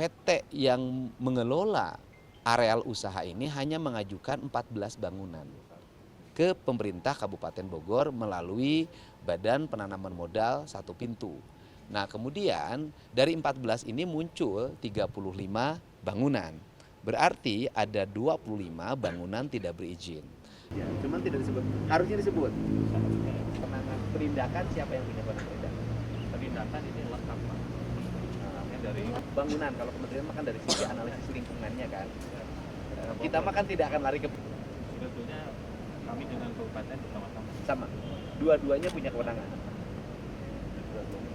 PT yang mengelola areal usaha ini hanya mengajukan 14 bangunan ke pemerintah Kabupaten Bogor melalui Badan Penanaman Modal Satu Pintu. Nah, kemudian dari 14 ini muncul 35 bangunan. Berarti ada 25 bangunan tidak berizin. Ya, cuman tidak disebut. Harusnya disebut. Penanganan penindakan siapa yang punya penindakan? Penindakan ini lengkap, Pak. Dari Bangunan, kalau kementerian makan dari sisi analisis lingkungannya kan. Kita mah kan tidak akan lari ke sebetulnya kami dengan kabupaten bersama-sama. sama. Dua-duanya punya kewenangan.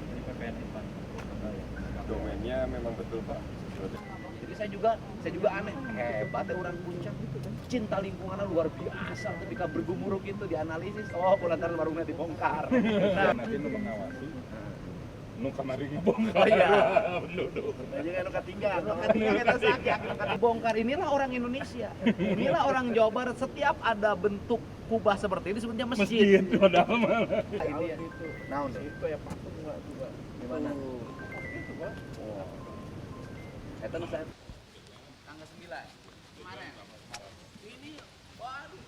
Ini PPN Pak. Domainnya memang betul Pak. Jadi saya juga aneh, hebat ya orang Puncak gitu kan. Cinta lingkungannya luar biasa ketika bergumuruk itu dianalisis, oh lantaran warungnya dibongkar. Nah, Nanti nu mengawasi. Nu kamari dibongkar. oh iya. Penduduk. Jadi nu katinggal kita sakit. Bongkar inilah orang Indonesia. Inilah orang Jawa Barat. Setiap ada bentuk kubah seperti ini sebutnya masjid. Masjid padahal mah. Ini ya. Naon Itu ya patung enggak juga. Gimana? Itu Pak. Oh. Eta nu saya tanggal 9. Kemarin. Ini waduh.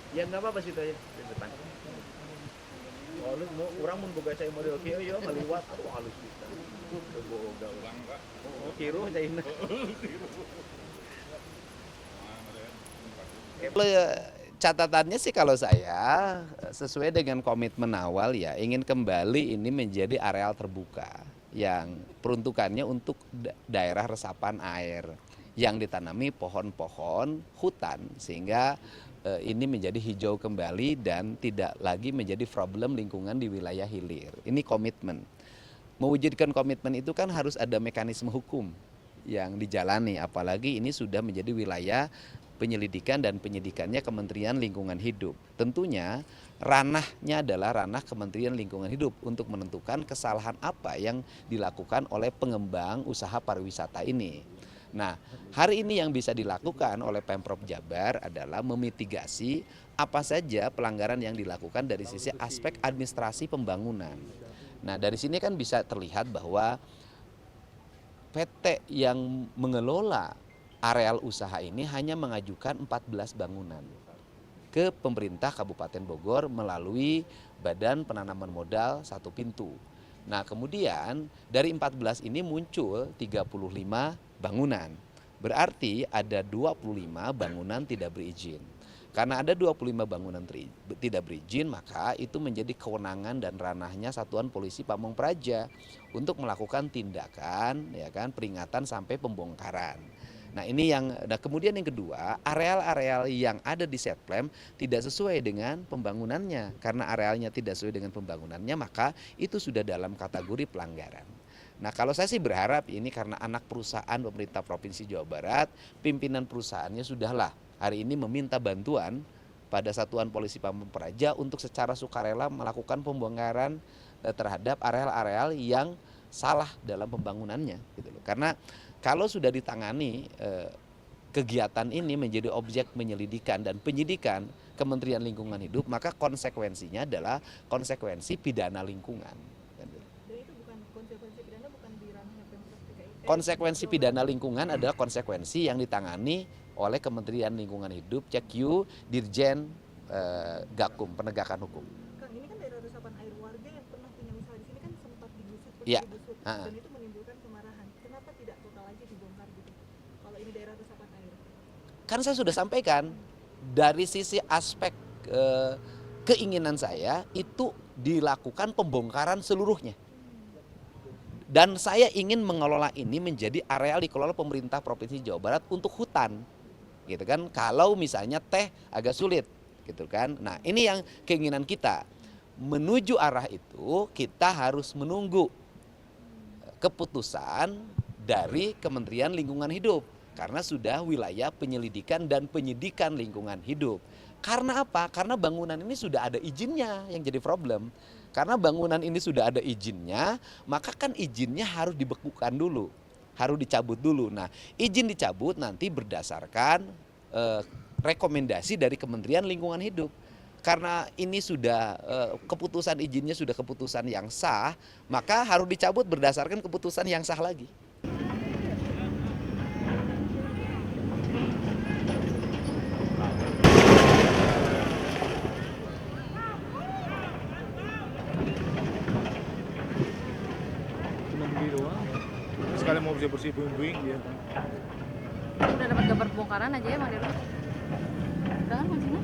Ya nggak apa-apa situ aja di depan. Oh, lu mau orang mun boga saya model kieu yo ngaliwat halus bisa. Boga urang Pak. Oh, kiru caina. Catatannya sih kalau saya sesuai dengan komitmen awal ya ingin kembali ini menjadi areal terbuka yang peruntukannya untuk daerah resapan air yang ditanami pohon-pohon hutan sehingga ini menjadi hijau kembali dan tidak lagi menjadi problem lingkungan di wilayah hilir. Ini komitmen. Mewujudkan komitmen itu kan harus ada mekanisme hukum yang dijalani, apalagi ini sudah menjadi wilayah penyelidikan dan penyidikannya Kementerian Lingkungan Hidup. Tentunya ranahnya adalah ranah Kementerian Lingkungan Hidup untuk menentukan kesalahan apa yang dilakukan oleh pengembang usaha pariwisata ini. Nah, hari ini yang bisa dilakukan oleh Pemprov Jabar adalah memitigasi apa saja pelanggaran yang dilakukan dari sisi aspek administrasi pembangunan. Nah, dari sini kan bisa terlihat bahwa PT yang mengelola areal usaha ini hanya mengajukan 14 bangunan ke pemerintah Kabupaten Bogor melalui Badan Penanaman Modal Satu Pintu. Nah, kemudian dari 14 ini muncul 35 bangunan. Berarti ada 25 bangunan tidak berizin. Karena ada 25 bangunan tidak berizin, maka itu menjadi kewenangan dan ranahnya Satuan Polisi Pamong Praja untuk melakukan tindakan ya kan peringatan sampai pembongkaran. Nah, ini kemudian yang kedua, areal-areal yang ada di Setplem tidak sesuai dengan pembangunannya. Karena arealnya tidak sesuai dengan pembangunannya, maka itu sudah dalam kategori pelanggaran. Nah, kalau saya sih berharap ini karena anak perusahaan pemerintah Provinsi Jawa Barat, pimpinan perusahaannya sudahlah hari ini meminta bantuan pada Satuan Polisi Pamong Praja untuk secara sukarela melakukan pembongkaran terhadap areal-areal yang salah dalam pembangunannya gitu loh. Karena kalau sudah ditangani kegiatan ini menjadi objek penyelidikan dan penyidikan Kementerian Lingkungan Hidup, maka konsekuensinya adalah konsekuensi pidana lingkungan. Jadi itu bukan konsekuensi pidana, bukan di ranahnya Pemprov DKI. Konsekuensi pidana lingkungan adalah konsekuensi yang ditangani oleh Kementerian Lingkungan Hidup, CQ, Dirjen Gakum, Penegakan Hukum. Kang, ini kan daerah resapan air warga yang pernah punya usaha di sini kan sempat digusur, Iya. dan itu menimbulkan kemarahan. Kenapa tidak total aja dibongkar gitu? Kalau ini daerah resapan air. Kan saya sudah sampaikan dari sisi aspek keinginan saya itu dilakukan pembongkaran seluruhnya. Dan saya ingin mengelola ini menjadi areal dikelola pemerintah Provinsi Jawa Barat untuk hutan. Gitu kan. Kalau misalnya teh agak sulit gitu kan. Nah, ini yang keinginan kita. Menuju arah itu kita harus menunggu keputusan dari Kementerian Lingkungan Hidup karena sudah wilayah penyelidikan dan penyidikan lingkungan hidup. Karena apa? Karena bangunan ini sudah ada izinnya yang jadi problem. Karena bangunan ini sudah ada izinnya, maka kan izinnya harus dibekukan dulu, harus dicabut dulu. Nah, izin dicabut nanti berdasarkan rekomendasi dari Kementerian Lingkungan Hidup. Karena ini sudah keputusan izinnya sudah keputusan yang sah, maka harus dicabut berdasarkan keputusan yang sah lagi. Cuma beli doang. Sekali mau bersih-bersih puing-puing dia. Udah dapat gambar pembongkaran aja ya Bang Dirman? Udah kan maksudnya?